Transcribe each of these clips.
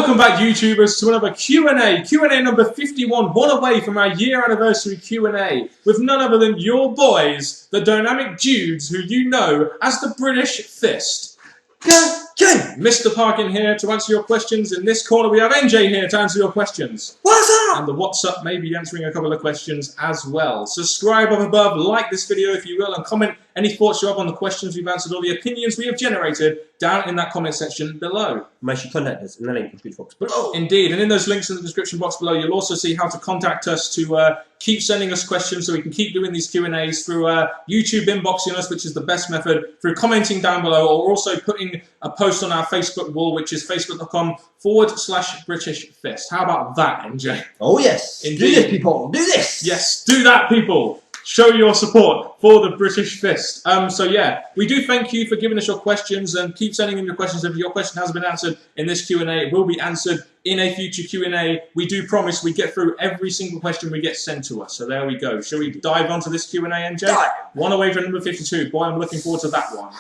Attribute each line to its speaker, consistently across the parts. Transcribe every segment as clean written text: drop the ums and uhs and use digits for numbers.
Speaker 1: Welcome back, YouTubers, to another Q&A. Q&A number 51, one away from our year anniversary Q&A, with none other than your boys, the dynamic dudes who you know as the British Fist. Mr. Parkin here to answer your questions. In this corner, we have NJ here to answer your questions.
Speaker 2: What's up?
Speaker 1: And the What's Up may be answering a couple of questions as well. Subscribe up above, like this video if you will, and comment any thoughts you have on the questions we've answered or the opinions we have generated down in that comment section below.
Speaker 2: Make sure you contact us in the link in the description box below.
Speaker 1: Indeed, and in those links in the description box below, you'll also see how to contact us to keep sending us questions so we can keep doing these Q&As through YouTube inboxing us, which is the best method, through commenting down below, or also putting a post on our Facebook wall, which is facebook.com/British Fist. How about that, NJ?
Speaker 2: Oh yes.
Speaker 1: Indeed.
Speaker 2: Do this, people. Do this.
Speaker 1: Yes, do that, people. Show your support for the British Fist. So yeah, we do thank you for giving us your questions and keep sending in your questions. If your question hasn't been answered in this Q&A, it will be answered in a future Q&A. We do promise we get through every single question we get sent to us. So there we go. Shall we dive onto this Q&A, NJ?
Speaker 2: Dive.
Speaker 1: One away from number 52. Boy, I'm looking forward to that one.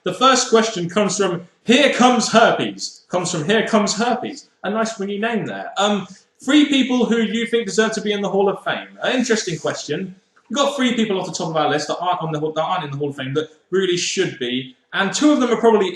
Speaker 1: The first question comes from Here Comes Herpes. Here Comes Herpes. A nice wingy name there. 3 people who you think deserve to be in the Hall of Fame. An interesting question. We've got 3 people off the top of our list that aren't in the Hall of Fame that really should be, and 2 of them are probably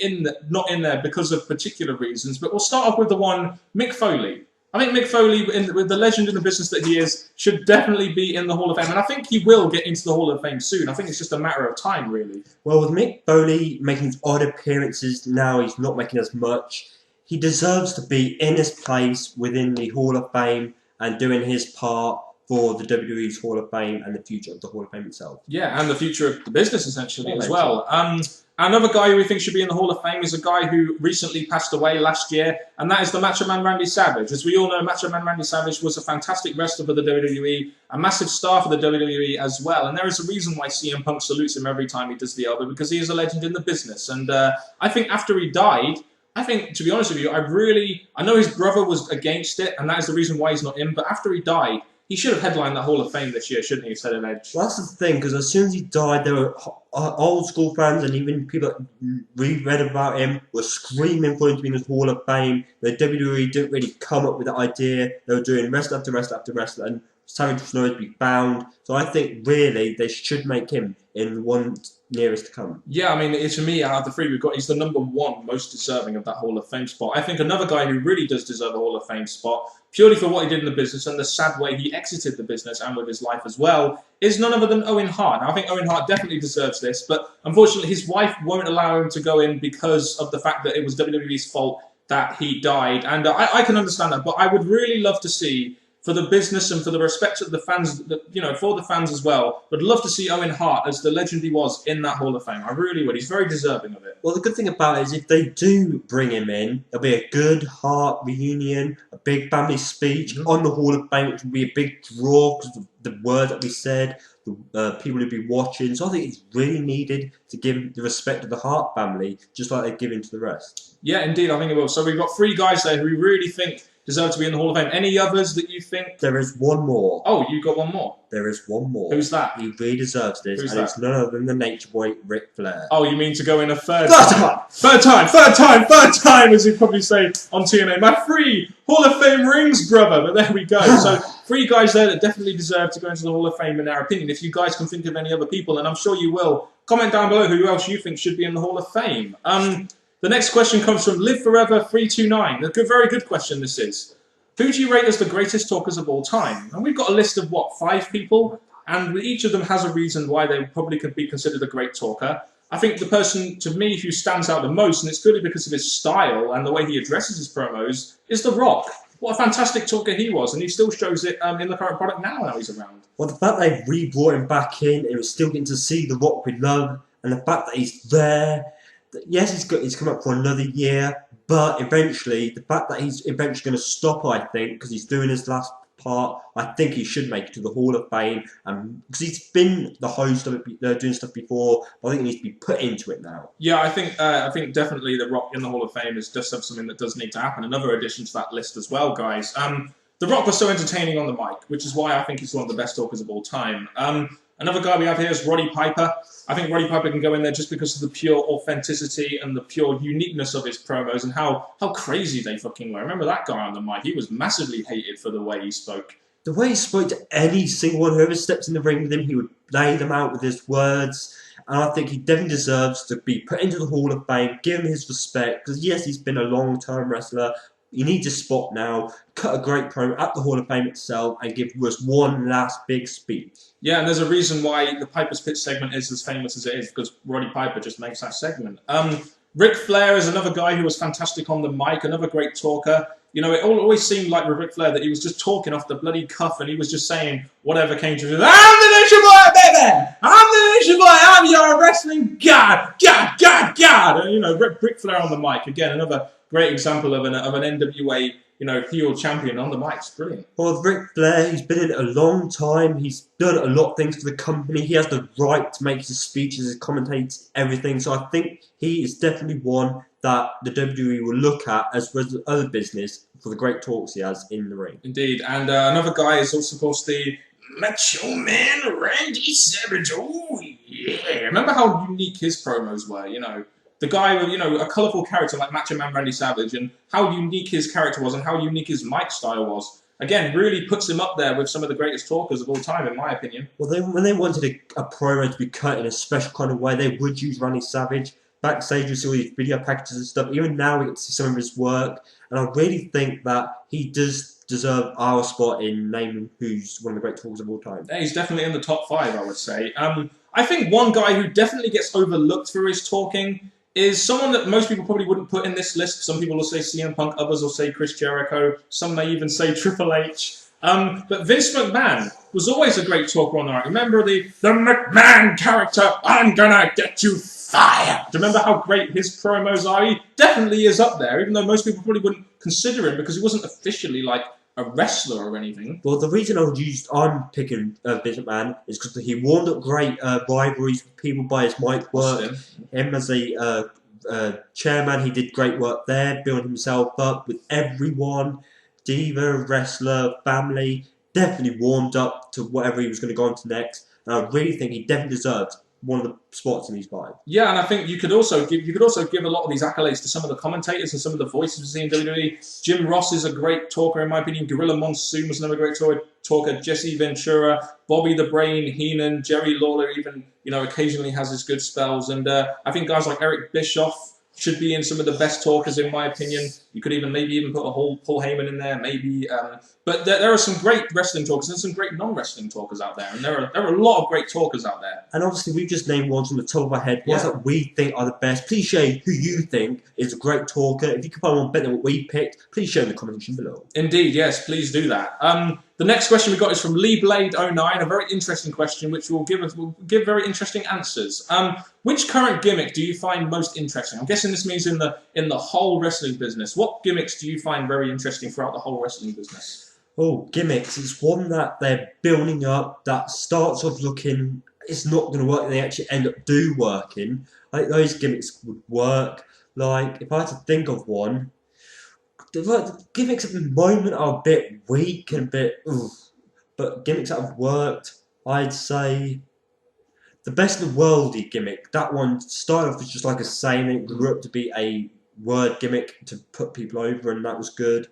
Speaker 1: not in there because of particular reasons. But we'll start off with the one, Mick Foley. I think Mick Foley, with the legend in the business that he is, should definitely be in the Hall of Fame, and I think he will get into the Hall of Fame soon. I think it's just a matter of time, really.
Speaker 2: Well, with Mick Foley making his odd appearances now, he's not making as much. He deserves to be in his place within the Hall of Fame and doing his part for the WWE's Hall of Fame and the future of the Hall of Fame itself. Yeah,
Speaker 1: and the future of the business, essentially, as well. Another guy who we think should be in the Hall of Fame is a guy who recently passed away last year, and that is the Macho Man Randy Savage. As we all know, Macho Man Randy Savage was a fantastic wrestler for the WWE, a massive star for the WWE as well, and there is a reason why CM Punk salutes him every time he does the elbow, because he is a legend in the business. And I think after he died, I think, to be honest with you, I know his brother was against it, and that is the reason why he's not in, but after he died, he should have headlined the Hall of Fame this year, shouldn't he, instead of Edge?
Speaker 2: Well, that's the thing, because as soon as he died, there were old school fans and even people that reread about him were screaming for him to be in the Hall of Fame. The WWE didn't really come up with the idea. They were doing wrestler after wrestler after wrestler, and Savage was nowhere to be found. So I think, really, they should make him in the one nearest to come. Yeah, I mean, it's for me, out of the 3 we've got, he's the #1 most deserving of that Hall of Fame spot. I think another guy who really does deserve a Hall of Fame spot, purely for what he did in the business and the sad way he exited the business and with his life as well, is none other than Owen Hart. Now, I think Owen Hart definitely deserves this, but unfortunately his wife won't allow him to go in because of the fact that it was WWE's fault that he died. And I can understand that, but I would really love to see, for the business and for the respect of the fans, for the fans as well, would love to see Owen Hart, as the legend he was, in that Hall of Fame. I really would. He's very deserving of it. Well, the good thing about it is if they do bring him in, there'll be a good Hart reunion, a big family speech on the Hall of Fame, which will be a big draw because of the word that we said, the people who'll be watching. So I think it's really needed to give the respect to the Hart family, just like they've given to the rest.
Speaker 1: Yeah, indeed, I think it will. So we've got 3 guys there who we really think deserve to be in the Hall of Fame. Any others that you think?
Speaker 2: There is one more.
Speaker 1: Oh, you got one more?
Speaker 2: There is one more.
Speaker 1: Who's that?
Speaker 2: He really deserves this,
Speaker 1: Who's
Speaker 2: and
Speaker 1: that?
Speaker 2: it's none other than the Nature Boy, Ric Flair.
Speaker 1: Oh, you mean to go in a third
Speaker 2: time,
Speaker 1: as you'd probably say on TNA. My 3 Hall of Fame rings, brother. But there we go. So 3 guys there that definitely deserve to go into the Hall of Fame in our opinion. If you guys can think of any other people, and I'm sure you will, comment down below who else you think should be in the Hall of Fame. The next question comes from Live Forever 329. A very good question this is. Who do you rate as the greatest talkers of all time? And we've got a list of, what, 5 people? And each of them has a reason why they probably could be considered a great talker. I think the person, to me, who stands out the most, and it's purely because of his style and the way he addresses his promos, is The Rock. What a fantastic talker he was, and he still shows it in the current product now he's around.
Speaker 2: Well, the fact they re-brought him back in, and we're still getting to see The Rock we love, and the fact that he's there, yes, he's come up for another year, but eventually, the fact that he's eventually going to stop, I think, because he's doing his last part, I think he should make it to the Hall of Fame, because he's been the host of it, doing stuff before. But I think he needs to be put into it now.
Speaker 1: Yeah, I think definitely The Rock in the Hall of Fame is just something that does need to happen. Another addition to that list as well, guys. The Rock was so entertaining on the mic, which is why I think he's one of the best talkers of all time. Another guy we have here is Roddy Piper. I think Roddy Piper can go in there just because of the pure authenticity and the pure uniqueness of his promos and how crazy they fucking were. Remember that guy on the mic? He was massively hated for the way he spoke.
Speaker 2: The way he spoke to any single one, whoever steps in the ring with him, he would lay them out with his words. And I think he definitely deserves to be put into the Hall of Fame, give him his respect, because yes, he's been a long-term wrestler. He needs a spot now, cut a great promo at the Hall of Fame itself, and give us one last big speech.
Speaker 1: Yeah, and there's a reason why the Piper's Pit segment is as famous as it is, because Roddy Piper just makes that segment. Ric Flair is another guy who was fantastic on the mic, another great talker. You know, it always seemed like with Ric Flair that he was just talking off the bloody cuff and he was just saying whatever came to him. I'm the Nature Boy, baby! I'm the Nature Boy! I'm your wrestling god! God! And, you know, Ric Flair on the mic, again, another great example of an NWA, you know, heel champion on the mic. It's brilliant.
Speaker 2: Well, Ric Flair, he's been in it a long time. He's done a lot of things for the company. He has the right to make his speeches, his commentates, everything. So I think he is definitely one that the WWE will look at as well as other business for the great talks he has in the ring.
Speaker 1: Indeed. And another guy is also, of course, the Macho Man Randy Savage. Oh, yeah. Remember how unique his promos were, you know? The guy with, you know, a colourful character like Macho Man Randy Savage, and how unique his character was and how unique his mic style was. Again, really puts him up there with some of the greatest talkers of all time, in my opinion.
Speaker 2: Well, when they wanted a promo to be cut in a special kind of way, they would use Randy Savage. Backstage, you see all these video packages and stuff. Even now, we get to see some of his work. And I really think that he does deserve our spot in naming who's one of the great talkers of all time.
Speaker 1: Yeah, he's definitely in the top 5, I would say. I think one guy who definitely gets overlooked for his talking is someone that most people probably wouldn't put in this list. Some people will say CM Punk, others will say Chris Jericho, some may even say Triple H. But Vince McMahon was always a great talker on the right. Remember the McMahon character, I'm gonna get you fired. Do you remember how great his promos are? He definitely is up there, even though most people probably wouldn't consider him because he wasn't officially like a wrestler or anything.
Speaker 2: Well, the reason I'm picking Vince McMahon is because he warmed up great rivalries with people by his mic work. Him as a chairman, he did great work there, building himself up with everyone. Diva, wrestler, family, definitely warmed up to whatever he was going to go on to next. And I really think he definitely deserved one of the spots in these 5.
Speaker 1: Yeah, and I think you could also give a lot of these accolades to some of the commentators and some of the voices we see in WWE. Jim Ross is a great talker, in my opinion. Gorilla Monsoon was another great talker. Jesse Ventura, Bobby the Brain Heenan, Jerry Lawler even, you know, occasionally has his good spells. And I think guys like Eric Bischoff should be in some of the best talkers, in my opinion. You could maybe even put a whole Paul Heyman in there, maybe. But there are some great wrestling talkers and some great non-wrestling talkers out there. And there are a lot of great talkers out there.
Speaker 2: And obviously, we've just named ones from the top of our head. Ones that we think are the best. Please share who you think is a great talker. If you can find one better than what we picked, please share in the comments section below.
Speaker 1: Indeed, yes, please do that. The next question we got is from Lee Blade 09, a very interesting question, which will give very interesting answers. Which current gimmick do you find most interesting? I'm guessing this means in the whole wrestling business. What gimmicks do you find very interesting throughout the whole wrestling business?
Speaker 2: Oh, gimmicks. It's one that they're building up that starts off looking it's not going to work and they actually end up working. I think those gimmicks would work. Like, if I had to think of one, the gimmicks at the moment are a bit weak and a bit oof. But gimmicks that have worked, I'd say the Best in the Worldy gimmick. That one started off as just like a saying, and it grew up to be a word gimmick to put people over, and that was good.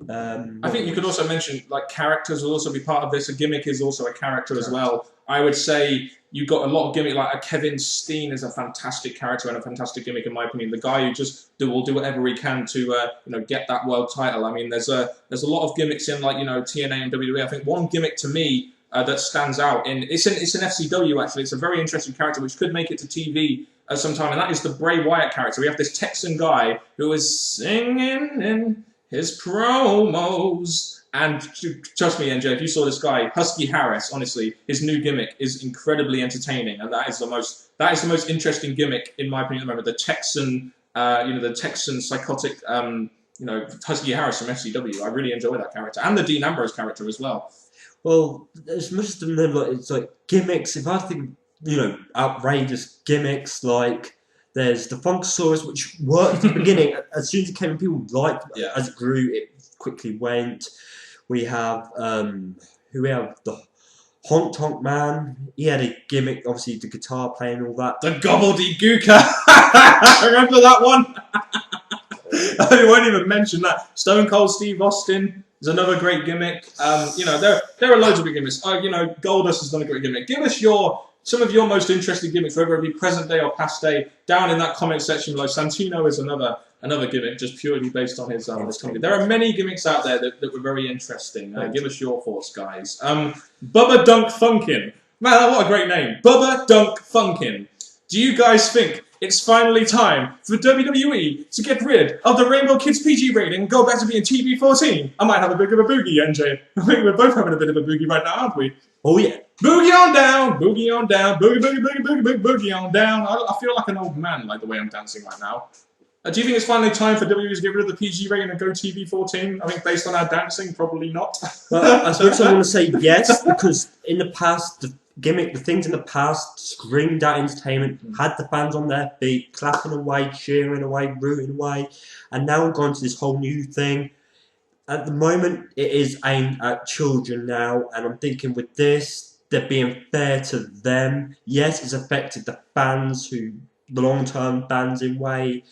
Speaker 1: I think you could also mention like characters will also be part of this. A gimmick is also a character as well. I would say you've got a lot of gimmick, like a Kevin Steen is a fantastic character and a fantastic gimmick in my opinion. The guy who just will do whatever he can to get that world title. I mean, there's a lot of gimmicks in like TNA and WWE. I think one gimmick to me that stands out it's an FCW actually. It's a very interesting character which could make it to TV at some time, and that is the Bray Wyatt character. We have this Texan guy who is singing in his promos. And trust me, NJ, if you saw this guy, Husky Harris, honestly, his new gimmick is incredibly entertaining, and that is the most interesting gimmick in my opinion at the moment. The Texan, the Texan psychotic, Husky Harris from FCW. I really enjoy that character, and the Dean Ambrose character as well.
Speaker 2: Well, as much as them, it's like gimmicks. If I think, outrageous gimmicks like. There's the Funkasaurus, which worked at the beginning. As soon as it came in, people liked it. As it grew, it quickly went. We have the Honk Tonk Man, he had a gimmick, obviously the guitar playing and all that.
Speaker 1: The gobbledygooker. Remember that one? I won't even mention that. Stone Cold Steve Austin is another great gimmick. You know, there are loads of big gimmicks. You know, Goldust has done a great gimmick. Give us some of your most interesting gimmicks, whether it be present day or past day, down in that comment section below. Santino is another gimmick, just purely based on his company. There are many gimmicks out there that were very interesting. Give us your thoughts, guys. Bubba Dunk Funkin'. Man, what a great name. Bubba Dunk Funkin'. Do you guys think it's finally time for WWE to get rid of the Rainbow Kids PG rating and go back to being TV-14? I might have a bit of a boogie, NJ. I think we're both having a bit of a boogie right now, aren't we?
Speaker 2: Oh yeah.
Speaker 1: Boogie on down, boogie on down, boogie, boogie, boogie, boogie, boogie, boogie on down. I feel like an old man, like the way I'm dancing right now. Do you think it's finally time for WWE to get rid of the PG rating and go TV-14? I think based on our dancing, probably not.
Speaker 2: Well, I suppose I want to say yes, because in the past, the things in the past screamed out entertainment, had the fans on their feet, clapping away, cheering away, rooting away, and now we've gone to this whole new thing. At the moment, it is aimed at children now, and I'm thinking with this, they're being fair to them. Yes, it's affected the fans, the long-term fans in way,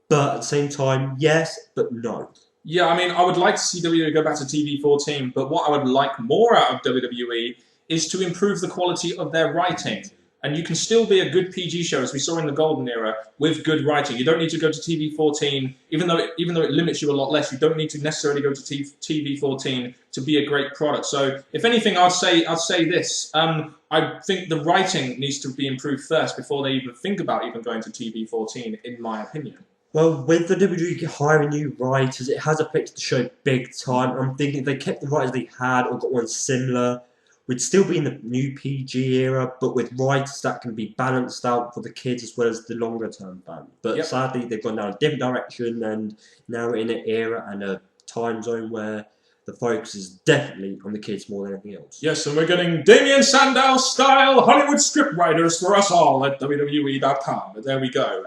Speaker 2: but at the same time, yes, but no.
Speaker 1: Yeah, I mean, I would like to see WWE go back to TV-14, but what I would like more out of WWE is to improve the quality of their writing. And you can still be a good PG show, as we saw in the Golden Era, with good writing. You don't need to go to TV-14, even though it limits you a lot less. You don't need to necessarily go to TV-14 to be a great product. So, if anything, I'd say this. I think the writing needs to be improved first before they even think about even going to TV-14, in my opinion.
Speaker 2: Well, with the WWE hiring new writers, it has affected the show big time. I'm thinking if they kept the writers they had or got one similar, we'd still be in the new PG era, but with writers that can be balanced out for the kids as well as the longer term fans. But sadly, they've gone down a different direction, and now we're in an era and a time zone where the focus is definitely on the kids more than anything else.
Speaker 1: Yes, and we're getting Damien Sandow style Hollywood scriptwriters for us all at WWE.com. But there we go.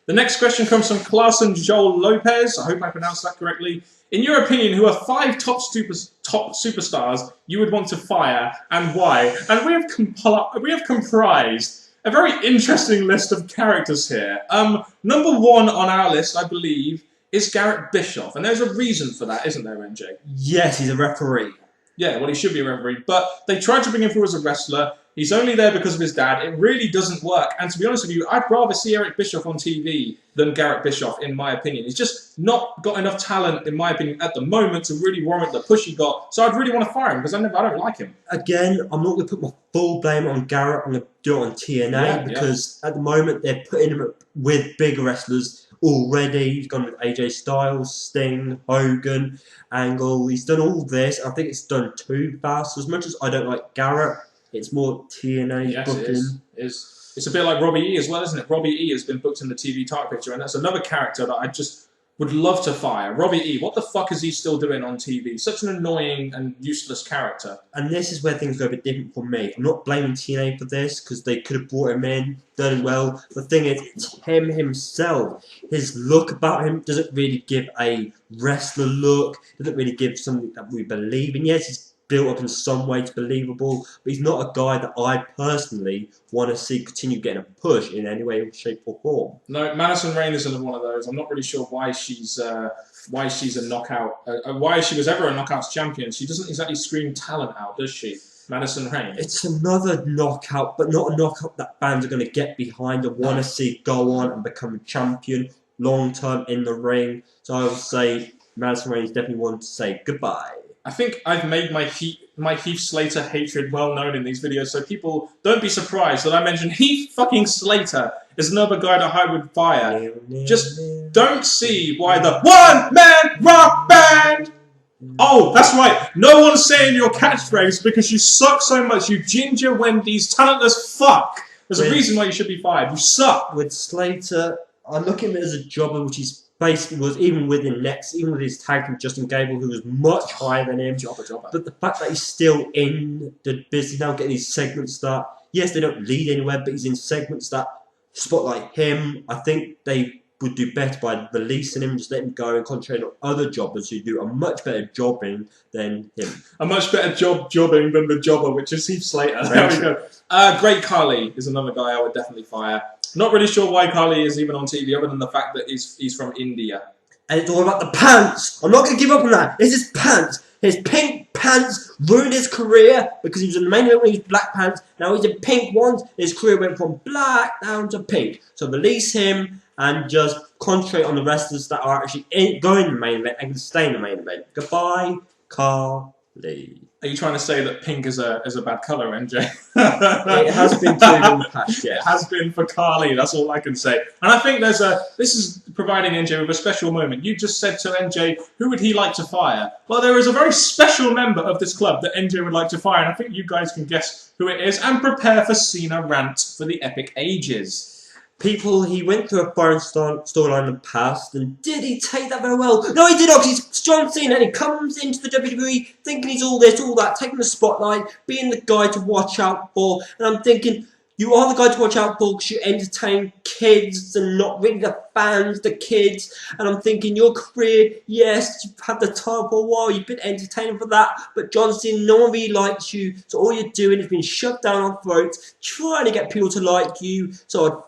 Speaker 1: The next question comes from Clarkson Joel Lopez. I hope I pronounced that correctly. In your opinion, who are 5 top superstars you would want to fire and why? And we have comprised a very interesting list of characters here. Number 1 on our list, I believe, is Garrett Bischoff, and there's a reason for that, isn't there, MJ?
Speaker 2: Yes, he's a referee.
Speaker 1: Yeah, well, he should be a referee, but they tried to bring him through as a wrestler. He's only there because of his dad. It really doesn't work. And to be honest with you, I'd rather see Eric Bischoff on TV than Garrett Bischoff, in my opinion. He's just not got enough talent, in my opinion, at the moment to really warrant the push he got. So I'd really want to fire him because I don't like him.
Speaker 2: Again, I'm not going to put my full blame on Garrett. I'm going to do it on TNA because at the moment they're putting him with bigger wrestlers already. He's gone with AJ Styles, Sting, Hogan, Angle. He's done all this. I think it's done too fast. As much as I don't like Garrett, it's more TNA booking.
Speaker 1: It is. It's a bit like Robbie E as well, isn't it? Robbie E has been booked in the TV title picture, and that's another character that I just would love to fire. Robbie E, what the fuck is he still doing on TV? Such an annoying and useless character.
Speaker 2: And this is where things go a bit different for me. I'm not blaming TNA for this, because they could have brought him in, done him well. The thing is, it's him himself. His look about him doesn't really give a wrestler look, doesn't really give something that we believe in. Yes, he's built up in some way to believable, but he's not a guy that I personally want to see continue getting a push in any way, shape or form.
Speaker 1: No, Madison Rayne isn't one of those. I'm not really sure why she's a knockout, why she was ever a knockouts champion. She doesn't exactly scream talent out, does she? Madison Rayne.
Speaker 2: It's another knockout, but not a knockout that fans are going to get behind and want to see go on and become a champion long term in the ring. So I would say Madison Rayne is definitely one to say goodbye.
Speaker 1: I think I've made my Heath Slater hatred well known in these videos, so people don't be surprised that I mention Heath fucking Slater is another guy that I would fire. Just don't see why the one-man rock band. Oh, that's right. No one's saying your catchphrase because you suck so much, you ginger Wendy's talentless fuck. There's a reason why you should be fired. You suck.
Speaker 2: With Slater, I look at him as a jobber, which he's basically was even with his tag team Justin Gable, who was much higher than him. Jobber. But the fact that he's still in the business now, getting these segments that, yes, they don't lead anywhere, but he's in segments that spotlight him. I think they would do better by releasing him, just let him go and concentrate on other jobbers who do a much better jobbing than him.
Speaker 1: A much better jobbing than the jobber, which is Heath Slater. There we go. Great Khali is another guy I would definitely fire. Not really sure why Khali is even on TV, other than the fact that he's from India.
Speaker 2: And it's all about the pants. I'm not going to give up on that. It's his pants. His pink pants ruined his career because he was in the main event when he was black pants. Now he's in pink ones. His career went from black down to pink. So release him and just concentrate on the wrestlers that are actually going in the main event and can stay in the main event. Goodbye, Khali.
Speaker 1: Are you trying to say that pink is a bad colour, MJ?
Speaker 2: It has been too in the past, yes.
Speaker 1: It has been for Khali, that's all I can say. And I think this is providing NJ with a special moment. You just said to NJ, who would he like to fire? Well, there is a very special member of this club that NJ would like to fire, and I think you guys can guess who it is, and prepare for Cena rant for the epic ages.
Speaker 2: People, he went through a foreign storyline in the past, and did he take that very well? No, he did not, because he's John Cena, and he comes into the WWE thinking he's all this, all that, taking the spotlight, being the guy to watch out for, and I'm thinking, you are the guy to watch out for because you entertain kids and not really the fans, the kids. And I'm thinking, your career, yes, you've had the title for a while, you've been entertaining for that, but John Cena, no one really likes you, so all you're doing is being shoved down our throats, trying to get people to like you. So I'd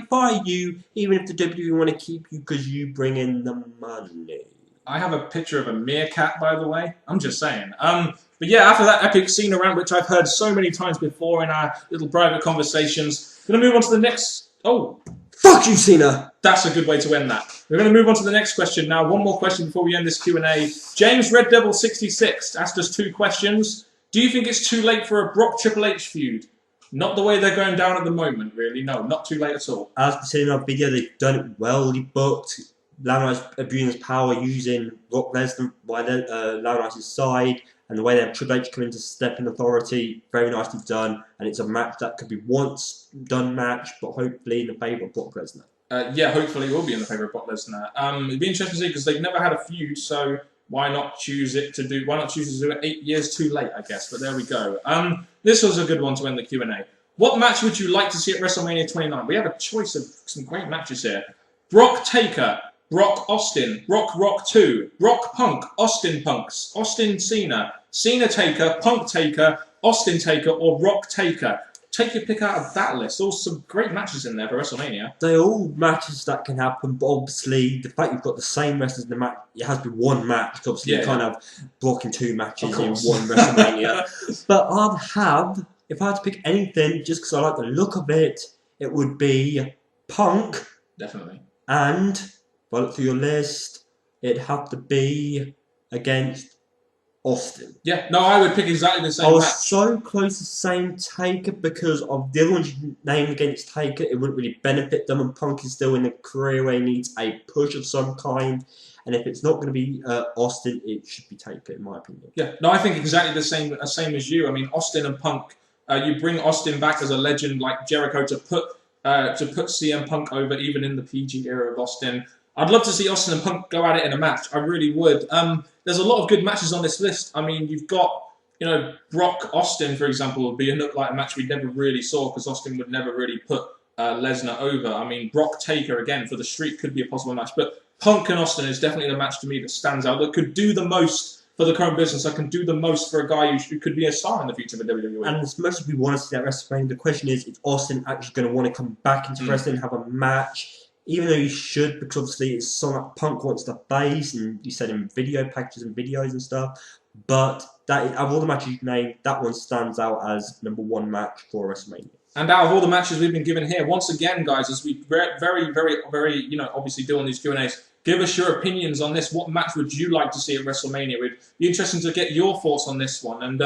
Speaker 2: fire you, even if the WWE want to keep you because you bring in the money.
Speaker 1: I have a picture of a meerkat, by the way. I'm just saying. But yeah, after that epic Cena rant, which I've heard so many times before in our little private conversations, we're going to move on to the next... Oh.
Speaker 2: Fuck you, Cena!
Speaker 1: That's a good way to end that. We're going to move on to the next question now. One more question before we end this Q&A. James Red Devil 66 asked us 2 questions. Do you think it's too late for a Brock Triple H feud? Not the way they're going down at the moment, really. No, not too late at all.
Speaker 2: As we said in our video, they've done it well. He booked Laurinaitis abusing his power using Brock Lesnar by Laurinaitis' side, and the way they have Triple H come in to step in authority, very nicely done. And it's a match that could be once done match, but hopefully in the favour of Brock Lesnar.
Speaker 1: Yeah, hopefully it will be in the favour of Brock Lesnar. It'd be interesting to see because they've never had a feud, so why not choose to do it 8 years too late, I guess. But there we go. This was a good one to end the Q&A. What match would you like to see at WrestleMania 29? We have a choice of some great matches here. Brock Taker, Brock Austin, Rock 2, Brock Punk, Austin Punks, Austin Cena, Cena Taker, Punk Taker, Austin Taker, or Rock Taker. Take your pick out of that list. Also some great matches in there for WrestleMania.
Speaker 2: They're all matches that can happen, but obviously the fact you've got the same wrestlers in the match, it has to be one match. Obviously, you can't have blocking 2 matches in one WrestleMania. But if I had to pick anything, just because I like the look of it, it would be Punk.
Speaker 1: Definitely.
Speaker 2: And if I look through your list, it'd have to be against Austin.
Speaker 1: Yeah, no, I would pick exactly the same match.
Speaker 2: I was so close to saying Taker because of the other ones you named against Taker, it wouldn't really benefit them, and Punk is still in a career where he needs a push of some kind. And if it's not going to be Austin, it should be Taker, in my opinion. Yeah,
Speaker 1: no, I think exactly the same as you. I mean, Austin and Punk, you bring Austin back as a legend like Jericho to put CM Punk over, even in the PG era of Austin. I'd love to see Austin and Punk go at it in a match. I really would. There's a lot of good matches on this list. I mean, you've got, Brock Austin, for example, would be a match we never really saw because Austin would never really put Lesnar over. I mean, Brock Taker, again, for the streak could be a possible match. But Punk and Austin is definitely the match to me that stands out, that could do the most for the current business. I can do the most for a guy who could be a star in the future for WWE.
Speaker 2: And as much as we want to see that WrestleMania, the question is Austin actually going to want to come back into wrestling and have a match? Even though he should, because obviously it's something that Punk wants to face, and you said in video packages and videos and stuff. But out of all the matches you've named, that one stands out as #1 match for WrestleMania. And
Speaker 1: out of all the matches we've been given here, once again, guys, as we very, obviously do on these Q&As, give us your opinions on this. What match would you like to see at WrestleMania? It'd be interesting to get your thoughts on this one. And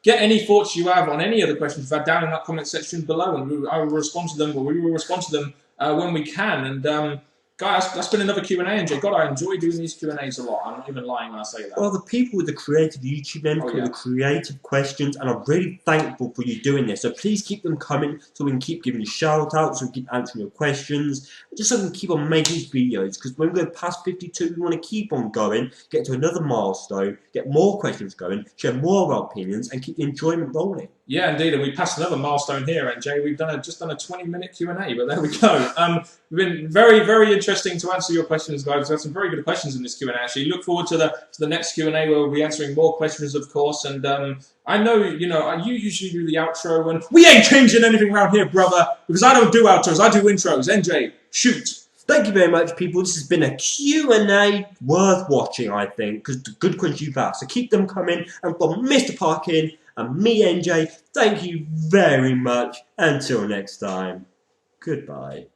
Speaker 1: get any thoughts you have on any of the questions you've had down in that comment section below. And I will respond to them, or we will respond to them when we can. And guys, that's been another Q&A. And God, I enjoy doing these Q&As a lot. I'm not even lying when I say that.
Speaker 2: Well, the people with the creative YouTube end, the creative questions, and I'm really thankful for you doing this. So please keep them coming so we can keep giving you shout outs, so we can keep answering your questions, just so we can keep on making these videos. Because when we go past 52, we want to keep on going, get to another milestone, get more questions going, share more of our opinions, and keep the enjoyment rolling.
Speaker 1: Yeah, indeed, and we passed another milestone here, NJ. We've just done a 20-minute Q&A, but there we go. We've been very, very interesting to answer your questions, guys. We've had some very good questions in this Q&A, actually. Look forward to the next Q&A where we'll be answering more questions, of course. And I know, you usually do the outro, and we ain't changing anything around here, brother, because I don't do outros, I do intros. NJ, shoot.
Speaker 2: Thank you very much, people. This has been a Q&A worth watching, I think, because the good questions you've asked. So keep them coming. And from Mr. Parkin and me, NJ, thank you very much. Until next time, goodbye.